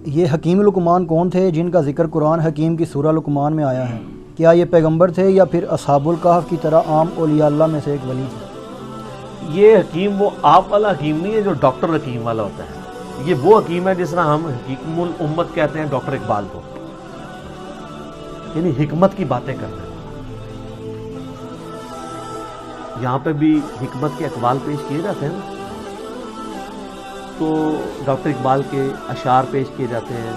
یہ حکیم لقمان کون تھے جن کا ذکر قرآن حکیم کی سورہ لقمان میں آیا ہے؟ کیا یہ پیغمبر تھے یا پھر اصحاب الکہف کی طرح عام اولیاء اللہ میں سے ایک ولی تھے؟ یہ حکیم وہ آپ والا حکیم نہیں ہے جو ڈاکٹر حکیم والا ہوتا ہے. یہ وہ حکیم ہے جس طرح ہم حکیم الامت کہتے ہیں ڈاکٹر اقبال کو، یعنی حکمت کی باتیں کرنا. یہاں پہ بھی حکمت کے اقوال پیش کیے جاتے ہیں نا، تو ڈاکٹر اقبال کے اشعار پیش کیے جاتے ہیں،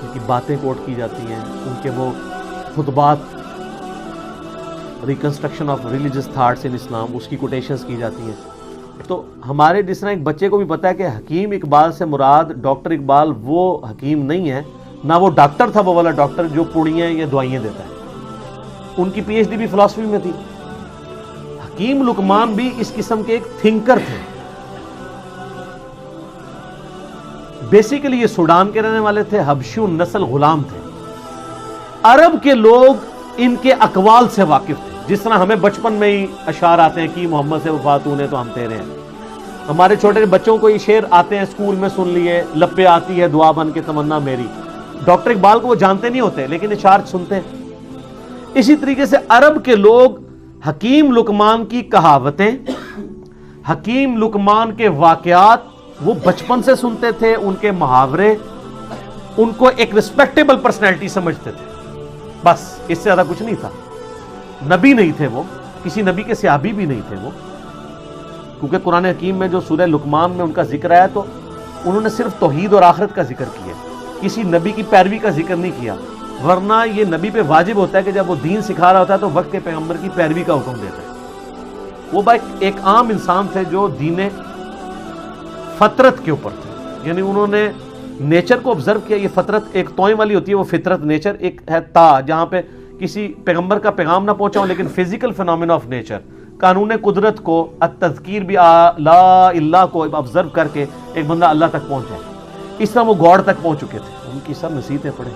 ان کی باتیں کوٹ کی جاتی ہیں، ان کے وہ خطبات reconstruction of religious thoughts in Islam اس کی کوٹیشنز کی جاتی ہیں. تو ہمارے جس طرح ایک بچے کو بھی پتہ ہے کہ حکیم اقبال سے مراد ڈاکٹر اقبال وہ حکیم نہیں ہے، نہ وہ ڈاکٹر تھا وہ والا ڈاکٹر جو پوڑیاں یا دوائیاں دیتا ہے. ان کی پی ایچ ڈی بھی فلسفی میں تھی. حکیم لقمان بھی اس قسم کے ایک تھنکر تھے. بیسیکلی یہ سوڈان کے رہنے والے تھے، حبشی النسل غلام تھے. عرب کے لوگ ان کے اقوال سے واقف تھے. جس طرح ہمیں بچپن میں ہی اشعار آتے ہیں کہ محمد سے وفات ہونے تو ہم تیرے ہیں. ہمارے چھوٹے بچوں کو یہ شعر آتے ہیں، اسکول میں سن لیے، لپے آتی ہے دعا بن کے تمنا میری. ڈاکٹر اقبال کو وہ جانتے نہیں ہوتے لیکن اشعار سنتے ہیں. اسی طریقے سے عرب کے لوگ حکیم لقمان کی کہاوتیں، حکیم لقمان کے واقعات وہ بچپن سے سنتے تھے. ان کے محاورے ان کو ایک ریسپیکٹیبل پرسنالٹی سمجھتے تھے. بس اس سے زیادہ کچھ نہیں تھا. نبی نہیں تھے وہ، کسی نبی کے صحابی بھی نہیں تھے وہ، کیونکہ قرآن حکیم میں جو سورہ لقمان میں ان کا ذکر آیا تو انہوں نے صرف توحید اور آخرت کا ذکر کیا، کسی نبی کی پیروی کا ذکر نہیں کیا. ورنہ یہ نبی پہ واجب ہوتا ہے کہ جب وہ دین سکھا رہا ہوتا ہے تو وقت کے پیغمبر کی پیروی کا حکم دیتا ہے. وہ ایک عام انسان تھے جو دین فطرت کے اوپر تھے، یعنی انہوں نے نیچر کو آبزرو کیا. یہ فطرت ایک توئیں والی ہوتی ہے، وہ فطرت نیچر ایک ہے تا جہاں پہ کسی پیغمبر کا پیغام نہ پہنچا ہو لیکن فزیکل فینومینا آف نیچر، قانون قدرت کو، التذکیر بھی لا اللہ کو آبزرو کر کے ایک بندہ اللہ تک پہنچ جائے. اس طرح وہ گاڈ تک پہنچ چکے تھے. ان کی سب نصیحتیں پڑھیں.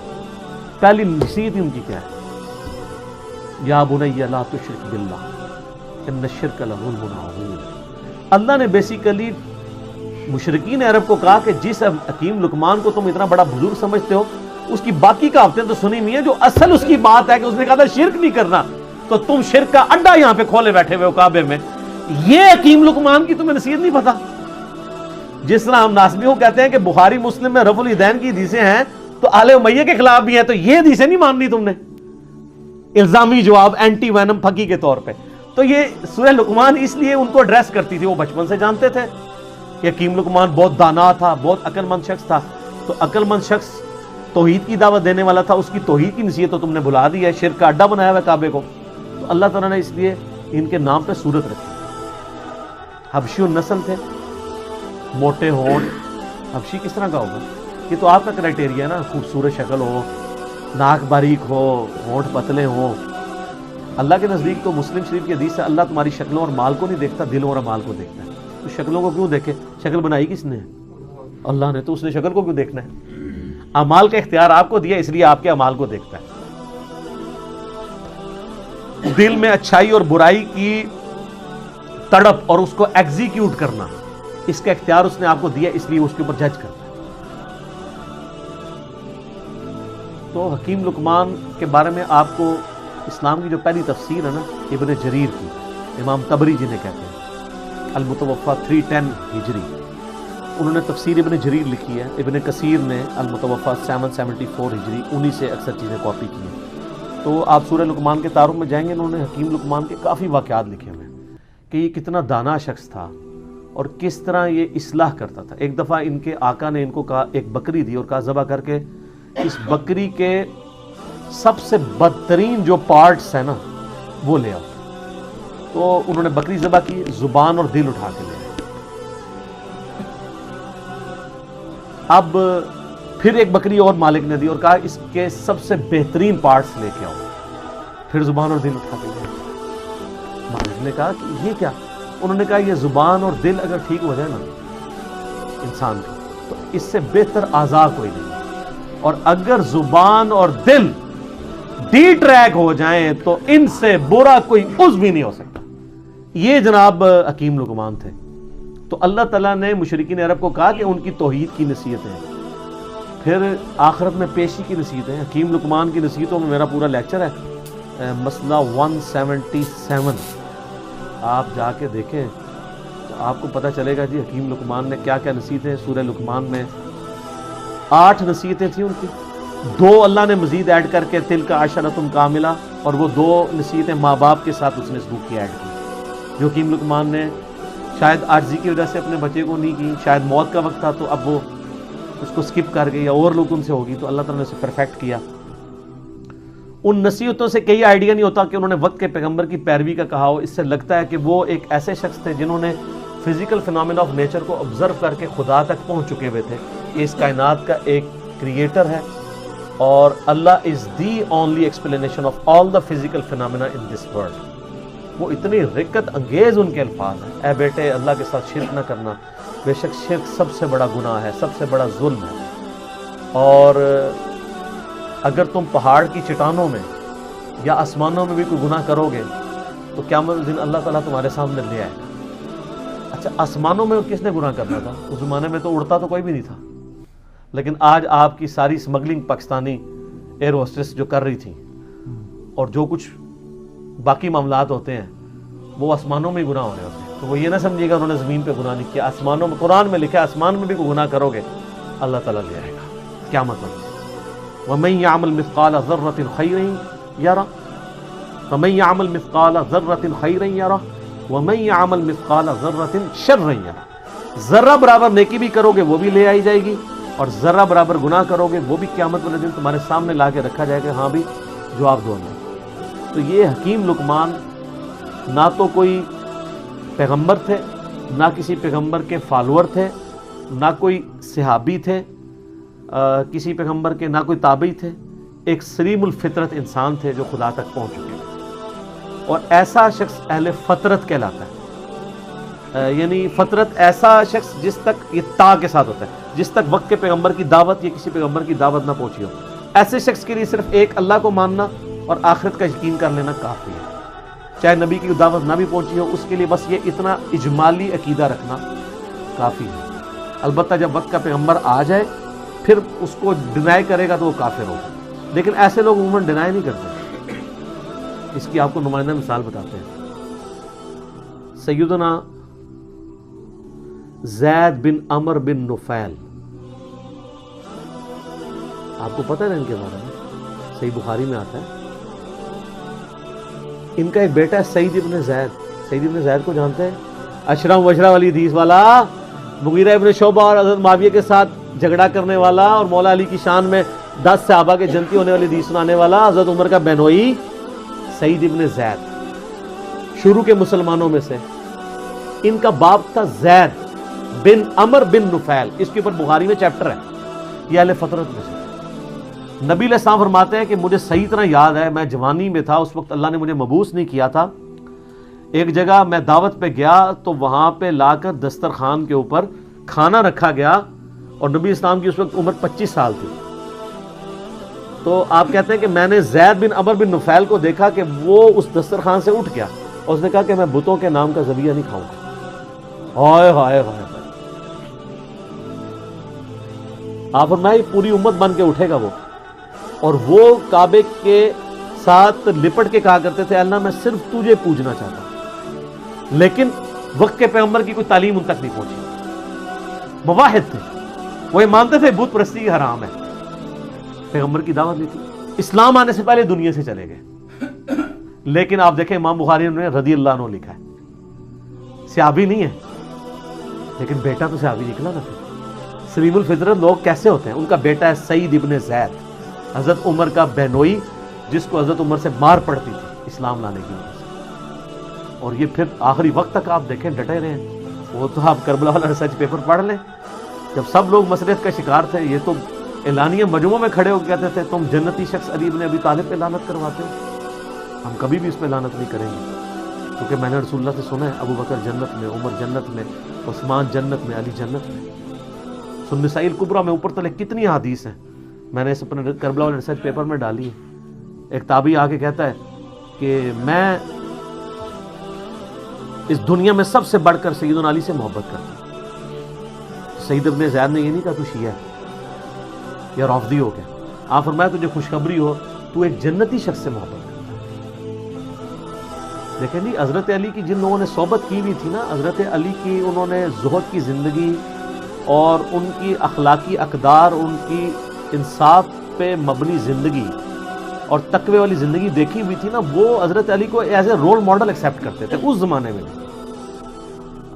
پہلی نصیحت ہی ان کی کیا ہے؟ یا بنی لا تشرک باللہ ان الشرک لظلم عظیم. اللہ نے بیسیکلی مشرکین عرب کو کہا کہ جس حکیم لقمان کو تم اتنا بڑا بزرگ سمجھتے ہو اس کی باقی کہاوتیں تو سنی نہیں ہے، جو اصل اس کی بات ہے کہ اس نے کہا تھا شرک نہیں کرنا، تو تم شرک کا اڈا یہاں پہ کھولے بیٹھے ہوئے ہو کعبے میں. یہ حکیم لقمان کی تمہیں نصیحت نہیں پتا. جس طرح ہم ناسبیوں کہتے ہیں کہ بخاری مسلم میں رفع الیدین کی حدیثیں ہیں تو آل امیہ کے خلاف بھی ہیں، تو یہ حدیثیں نہیں ماننی تم نے. الزامی جواب، اینٹی وینم پھکی کے طور پہ. تو یہ سورہ لقمان اس لیے ان کو ایڈریس کرتی تھی. وہ بچپن سے جانتے تھے کہ حکیم لقمان بہت دانا تھا، بہت عقل مند شخص تھا. تو عقل مند شخص توحید کی دعوت دینے والا تھا، اس کی توحید کی نصیحت تو تم نے بھلا دی ہے، شرک کا اڈا بنایا ہوا ہے کعبے کو. تو اللہ تعالیٰ نے اس لیے ان کے نام پہ سورت رکھی. حبشی النسل تھے، موٹے ہونٹ. حبشی کس طرح کا ہوگا؟ یہ تو آپ کا کرائٹیریا ہے نا، خوبصورت شکل ہو، ناک باریک ہو، ہونٹ پتلے ہو. اللہ کے نزدیک تو مسلم شریف کی حدیث ہے اللہ تمہاری شکلوں اور مال کو نہیں دیکھتا، دلوں اور اعمال کو دیکھتا ہے. تو شکلوں کو کیوں دیکھے؟ شکل بنائی کس نے؟ اللہ نے. تو اس نے شکل کو کیوں دیکھنا ہے؟ اعمال کا اختیار آپ کو دیا، اس لیے آپ کے اعمال کو دیکھتا ہے. دل میں اچھائی اور برائی کی تڑپ اور اس کو ایگزیکیوٹ کرنا، اس کا اختیار اس نے آپ کو دیا، اس لیے اس کے اوپر جج کرتا ہے. تو حکیم لقمان کے بارے میں آپ کو اسلام کی جو پہلی تفسیر ہے نا ابن جریر کی، امام طبری جنہیں کہتے ہیں، المتوفا 310 ہجری، انہوں نے تفسیر ابن جریر لکھی ہے. ابن کثیر نے المتوفا 774 ہجری، انہی سے اکثر چیزیں کاپی کی ہیں. تو آپ سورہ لقمان کے تعارف میں جائیں گے، انہوں نے حکیم لقمان کے کافی واقعات لکھے ہوئے ہیں کہ یہ کتنا دانا شخص تھا اور کس طرح یہ اصلاح کرتا تھا. ایک دفعہ ان کے آقا نے ان کو کہا، ایک بکری دی اور کہا ذبح کر کے اس بکری کے سب سے بدترین جو پارٹس ہیں نا وہ لے آؤ. تو انہوں نے بکری ذبح کی، زبان اور دل اٹھا کے لے آئے. اب پھر ایک بکری اور مالک نے دی اور کہا اس کے سب سے بہترین پارٹس لے کے آؤ. پھر زبان اور دل اٹھا کے لے آئے. مالک نے کہا کہ یہ کیا؟ انہوں نے کہا یہ زبان اور دل اگر ٹھیک ہو جائے نا انسان کی تو اس سے بہتر اعضاء کوئی نہیں. اور اگر زبان اور دل ڈی ٹریک ہو جائیں تو ان سے برا کوئی عضو بھی نہیں ہو سکتا. یہ جناب حکیم لقمان تھے. تو اللہ تعالیٰ نے مشرکین عرب کو کہا کہ ان کی توحید کی نصیحت ہے. پھر آخرت میں پیشی کی نصیحتیں، حکیم لقمان کی نصیحتوں میں میرا پورا لیکچر ہے، مسئلہ 177، آپ جا کے دیکھیں تو آپ کو پتہ چلے گا جی حکیم لقمان نے کیا کیا نصیحتیں، سورہ لقمان میں 8 نصیحتیں تھیں ان کی، 2 اللہ نے مزید ایڈ کر کے تلک عشرۃ کاملہ، اور وہ 2 نصیحتیں ماں باپ کے ساتھ اس نے سلوک کی ایڈ کی، جو حکیم لقمان نے شاید عاجزی کی وجہ سے اپنے بچے کو نہیں کی، شاید موت کا وقت تھا تو اب وہ اس کو سکپ کر گئی یا اوور لک ان سے ہوگی، تو اللہ تعالیٰ نے اسے پرفیکٹ کیا۔ ان نصیحتوں سے کئی آئیڈیا نہیں ہوتا کہ انہوں نے وقت کے پیغمبر کی پیروی کا کہا ہو، اس سے لگتا ہے کہ وہ ایک ایسے شخص تھے جنہوں نے فزیکل فنامنا آف نیچر کو آبزرو کر کے خدا تک پہنچ چکے ہوئے تھے کہ اس کائنات کا ایک کریٹر ہے اور اللہ is the only explanation of all the physical phenomena in this world. وہ اتنی رقت انگیز ان کے الفاظ ہیں، اے بیٹے اللہ کے ساتھ شرک نہ کرنا، بے شک شرک سب سے بڑا گناہ ہے، سب سے بڑا ظلم ہے، اور اگر تم پہاڑ کی چٹانوں میں یا آسمانوں میں بھی کوئی گناہ کرو گے تو قیامت دن اللہ تعالیٰ تمہارے سامنے لے آئے گا۔ اچھا، آسمانوں میں کس نے گناہ کرنا تھا؟ اس زمانے میں تو اڑتا تو کوئی بھی نہیں تھا، لیکن آج آپ کی ساری اسمگلنگ پاکستانی ایئر ہوسٹس جو کر رہی تھیں اور جو کچھ باقی معاملات ہوتے ہیں وہ آسمانوں میں ہی گناہ ہو رہے ہوتے ہیں، تو وہ یہ نہ سمجھیے گا انہوں نے زمین پہ گناہ نہیں کیا، آسمانوں میں، قرآن میں لکھا ہے آسمان میں بھی کوئی گناہ کرو گے اللہ تعالیٰ لے آئے گا کیا مطلب۔ وَمَن يَعْمَلْ مِثْقَالَ ذَرَّةٍ خَيْرًا يَرَهُ وَمَن يَعْمَلْ مِثْقَالَ ذَرَّةٍ خَيْرًا يَرَهُ وَمَن يَعْمَلْ مِثْقَالَ ذَرَّةٍ شَرًّا يَرَهُ، ذرہ برابر نیکی بھی کرو گے وہ بھی لے آئی جائے گی، اور ذرہ برابر گناہ کرو گے وہ بھی قیامت والے دن تمہارے سامنے لا کے رکھا جائے گا، ہاں بھی جواب دو نا۔ تو یہ حکیم لقمان نہ تو کوئی پیغمبر تھے، نہ کسی پیغمبر کے فالوور تھے، نہ کوئی صحابی تھے کسی پیغمبر کے، نہ کوئی تابعی تھے، ایک سلیم الفطرت انسان تھے جو خدا تک پہنچ چکے تھے، اور ایسا شخص اہل فطرت کہلاتا ہے، یعنی فطرت ایسا شخص جس تک یہ تا کے ساتھ ہوتا ہے، جس تک وقت کے پیغمبر کی دعوت یا کسی پیغمبر کی دعوت نہ پہنچی ہو، ایسے شخص کے لیے صرف ایک اللہ کو ماننا اور آخرت کا یقین کر لینا کافی ہے، چاہے نبی کی دعوت نہ بھی پہنچی ہو، اس کے لیے بس یہ اتنا اجمالی عقیدہ رکھنا کافی ہے۔ البتہ جب وقت کا پیغمبر آ جائے پھر اس کو ڈینائی کرے گا تو وہ کافر ہوگا، لیکن ایسے لوگ عموماً ڈینائی نہیں کرتے۔ اس کی آپ کو نمائندہ مثال بتاتے ہیں، سیدنا زید بن عمر بن نفیل، آپ کو پتہ ہے نا ان کے بارے میں، صحیح بخاری میں آتا ہے، ان کا ایک بیٹا ہے سعید ابن زید۔ سعید ابن زید کو جانتے ہیں؟ اشرم وشرا والی حدیث والا، مغیرہ ابن شعبہ اور حضرت معاویہ کے ساتھ جھگڑا کرنے والا، اور مولا علی کی شان میں 10 صحابہ کے جنتی ہونے والی حدیث سنانے والا، حضرت عمر کا بہنوئی سعید ابن زید، شروع کے مسلمانوں میں سے۔ ان کا باپ تھا زید بن عمر بن نفیل، اس کے اوپر بخاری میں چیپٹر ہے، یہ اہل فطرت میں سے۔ نبی علیہ السلام فرماتے ہیں کہ مجھے صحیح طرح یاد ہے، میں جوانی میں تھا، اس وقت اللہ نے مجھے مبعوث نہیں کیا تھا، ایک جگہ میں دعوت پہ گیا تو وہاں پہ لا کر دسترخوان کے اوپر کھانا رکھا گیا، اور نبی اسلام کی اس وقت عمر 25 سال تھی، تو آپ کہتے ہیں کہ میں نے زید بن عمر بن نفیل کو دیکھا کہ وہ اس دسترخوان سے اٹھ گیا اور اس نے کہا کہ میں بتوں کے نام کا ذبیحہ نہیں کھاؤں گا۔ ہائے ہائے ہائے، آپ فرمائے پوری امت بن کے اٹھے گا وہ، اور وہ کعبے کے ساتھ لپٹ کے کہا کرتے تھے اللہ میں صرف تجھے پوجنا چاہتا ہوں، لیکن وقت کے پیغمبر کی کوئی تعلیم ان تک نہیں پہنچی، مواحد تھے، وہ یہ مانتے تھے بت پرستی حرام ہے، پیغمبر کی دعوت نہیں تھی، اسلام آنے سے پہلے دنیا سے چلے گئے۔ لیکن آپ دیکھیں امام بخاری نے رضی اللہ عنہ لکھا ہے، صحابی نہیں ہے لیکن بیٹا تو صحابی نکلا نا۔ پھر سلیم الفطرت لوگ کیسے ہوتے ہیں؟ ان کا بیٹا ہے سعید ابن زید، حضرت عمر کا بہنوئی، جس کو حضرت عمر سے مار پڑتی تھی اسلام لانے کی وجہ سے، اور یہ پھر آخری وقت تک آپ دیکھیں ڈٹے رہے ہیں۔ وہ تو آپ کربلا والا ریسرچ پیپر پڑھ لیں، جب سب لوگ مسئلت کا شکار تھے، یہ تو اعلانیہ مجموعوں میں کھڑے ہو کے کہتے تھے تم جنتی شخص علی ابن ابی طالب پہ لعنت کرواتے ہو، ہم کبھی بھی اس پہ لعنت نہیں کریں گے، کیونکہ میں نے رسول اللہ سے سنا ہے ابو بکر جنت میں، عمر جنت میں، عثمان جنت میں، علی جنت میں۔ سنن نسائی الکبریٰ میں اوپر تلے کتنی حدیث ہیں، میں نے اس اپنے کربلا والے ریسرچ پیپر میں ڈالی ہے۔ ایک تابعی آ کے کہتا ہے کہ میں اس دنیا میں سب سے بڑھ کر سیدنا علی سے محبت کرتا ہوں۔ سعید ابن زید نے یہ نہیں کہا تو شیعہ ہے، یا رافضی ہو گیا. آپ فرمایا تجھے خوشخبری ہو تو ایک جنتی شخص سے محبت کرتا ہے. دیکھیں جی حضرت علی کی جن لوگوں نے صحبت کی ہوئی تھی نا، حضرت علی کی انہوں نے زہد کی زندگی اور ان کی اخلاقی اقدار، ان کی انصاف پہ مبنی زندگی اور تقوی والی زندگی دیکھی ہوئی تھی نا، وہ حضرت علی کو as a role model accept کرتے تھے اس زمانے میں.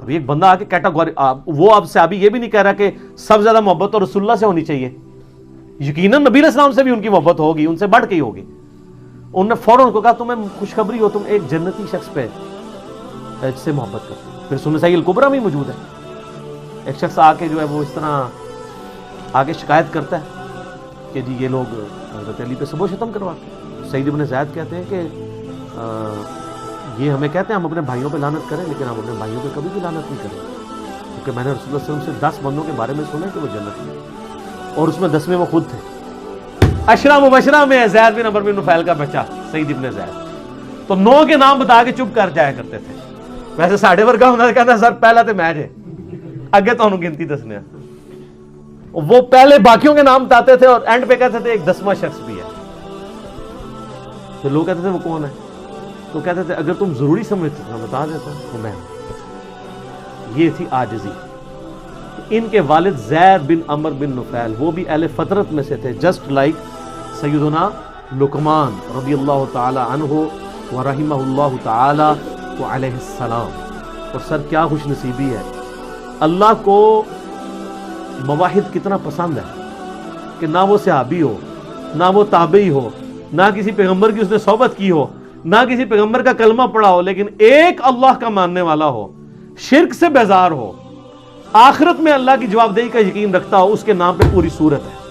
ابھی ایک بندہ آ کے کیٹاگوری، وہ اب صحابی یہ بھی نہیں کہہ رہا کہ سب زیادہ محبت تو رسول اللہ سے ہونی چاہیے. یقیناً نبی علیہ السلام سے بھی ان کی محبت ہوگی، ان سے بڑھ کے ہی ہوگی. انہوں نے فوراً کو کہا تمہیں خوشخبری ہو، تم ایک جنتی شخص پہ سے محبت کرتے ہو. پھر سنن صحیح الکبریٰ میں موجود ہے، ایک شخص آ کے جو ہے وہ اس طرح آگے شکایت کرتا ہے کہ جی یہ لوگ حضرت علی پہ سب و شتم کرواتے ہیں. سعید بن زید کہتے ہیں کہ یہ ہمیں کہتے ہیں ہم اپنے بھائیوں پہ لعنت کریں، لیکن ہم اپنے بھائیوں پہ کبھی بھی لعنت نہیں کریں، کیونکہ میں نے رسول اللہ صلی اللہ علیہ وسلم سے 10 بندوں کے بارے میں سنا کہ وہ جنت میں، اور اس میں 10ویں وہ خود تھے. عشرہ مبشرہ میں زید بن عمرو بن نفیل کا بچہ سعید بن زید، تو 9 کے نام بتا کے چپ کر جایا کرتے تھے. ویسے ساڑھے ورگا ہونا کہتا سر پہلا تو میں جے اگے تو گنتی دسنے، وہ پہلے باقیوں کے نام بتاتے تھے اور اینڈ پہ کہتے تھے ایک 10واں شخص بھی ہے. تو لوگ کہتے تھے وہ کون ہے، تو کہتے تھے اگر تم ضروری سمجھتے تو میں بتا دیتا ہوں وہ میں ہوں. یہ تھی عاجزی. ان کے والد زید بن عمرو بن نفیل وہ بھی اہل فطرت میں سے تھے، جسٹ لائک سیدنا لقمان رضی اللہ تعالی عنہ و رحمہ اللہ تعالی و علیہ السلام. اور سر کیا خوش نصیبی ہے، اللہ کو مواحد کتنا پسند ہے کہ نہ وہ صحابی ہو، نہ وہ تابعی ہو، نہ کسی پیغمبر کی اس نے صحبت کی ہو، نہ کسی پیغمبر کا کلمہ پڑھا ہو، لیکن ایک اللہ کا ماننے والا ہو، شرک سے بیزار ہو، آخرت میں اللہ کی جواب دہی کا یقین رکھتا ہو. اس کے نام پہ پوری سورت ہے،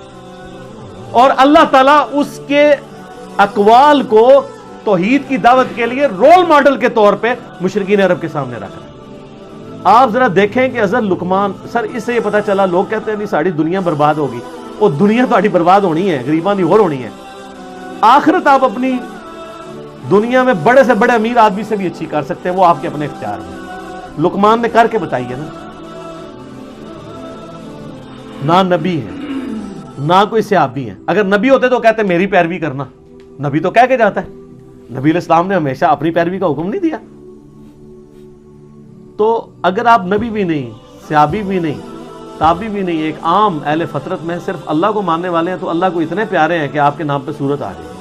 اور اللہ تعالیٰ اس کے اقوال کو توحید کی دعوت کے لیے رول ماڈل کے طور پہ مشرکین عرب کے سامنے رکھ رہا ہے. آپ ذرا دیکھیں کہ حضرت لقمان، سر اس سے یہ پتہ چلا لوگ کہتے ہیں نہیں ساری دنیا برباد ہوگی، وہ دنیا تو برباد ہونی ہے، غریباں نہیں اور ہونی ہے. آخرت آپ اپنی دنیا میں بڑے سے بڑے امیر آدمی سے بھی اچھی کر سکتے ہیں، وہ آپ کے اپنے اختیار میں. لقمان نے کر کے بتائی ہے نا. نہ نبی ہے نہ کوئی صحابی ہے. اگر نبی ہوتے تو کہتے میری پیروی کرنا، نبی تو کہہ کے جاتا ہے. نبی علیہ السلام نے ہمیشہ اپنی پیروی کا حکم نہیں دیا. تو اگر آپ نبی بھی نہیں، صحابی بھی نہیں، تابعی بھی نہیں، ایک عام اہل فطرت میں صرف اللہ کو ماننے والے ہیں، تو اللہ کو اتنے پیارے ہیں کہ آپ کے نام پہ سورت آ رہی ہے.